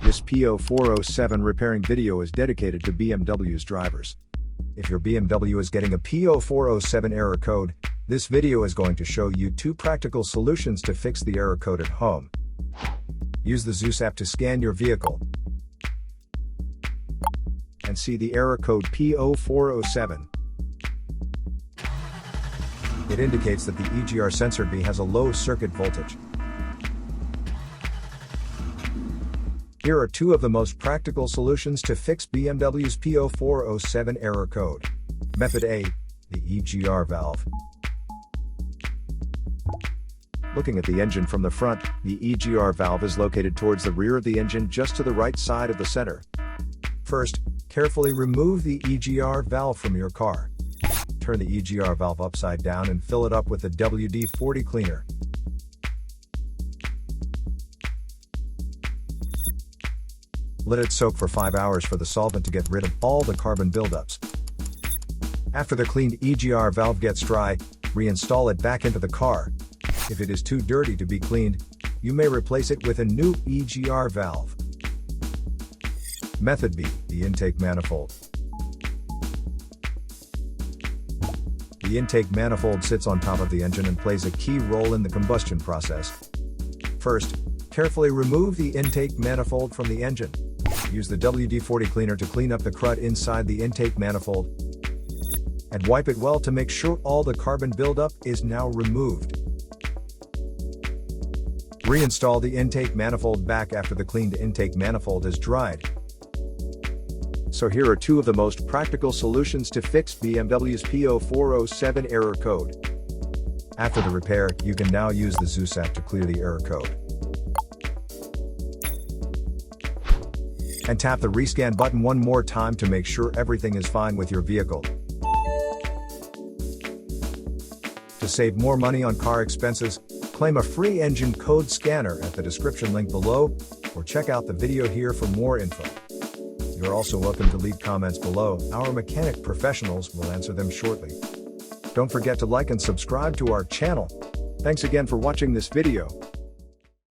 This P0407 repairing video is dedicated to BMW's drivers. If your BMW is getting a P0407 error code, this video is going to show you 2 practical solutions to fix the error code at home. Use the Zeus app to scan your vehicle and see the error code P0407. It indicates that the EGR sensor B has a low circuit voltage. Here are 2 of the most practical solutions to fix BMW's P0407 error code. Method A, the EGR valve. Looking at the engine from the front, the EGR valve is located towards the rear of the engine just to the right side of the center. First, carefully remove the EGR valve from your car. Turn the EGR valve upside down and fill it up with the WD-40 cleaner. Let it soak for 5 hours for the solvent to get rid of all the carbon buildups. After the cleaned EGR valve gets dry, reinstall it back into the car. If it is too dirty to be cleaned, you may replace it with a new EGR valve. Method B, the intake manifold. The intake manifold sits on top of the engine and plays a key role in the combustion process. First, carefully remove the intake manifold from the engine. Use the WD-40 cleaner to clean up the crud inside the intake manifold, and wipe it well to make sure all the carbon buildup is now removed. Reinstall the intake manifold back after the cleaned intake manifold is dried. So here are 2 of the most practical solutions to fix BMW's P0407 error code. After the repair, you can now use the Zeus app to clear the error code. And tap the rescan button one more time to make sure everything is fine with your vehicle. To save more money on car expenses, claim a free engine code scanner at the description link below, or check out the video here for more info. You're also welcome to leave comments below. Our mechanic professionals will answer them shortly. Don't forget to like and subscribe to our channel. Thanks again for watching this video.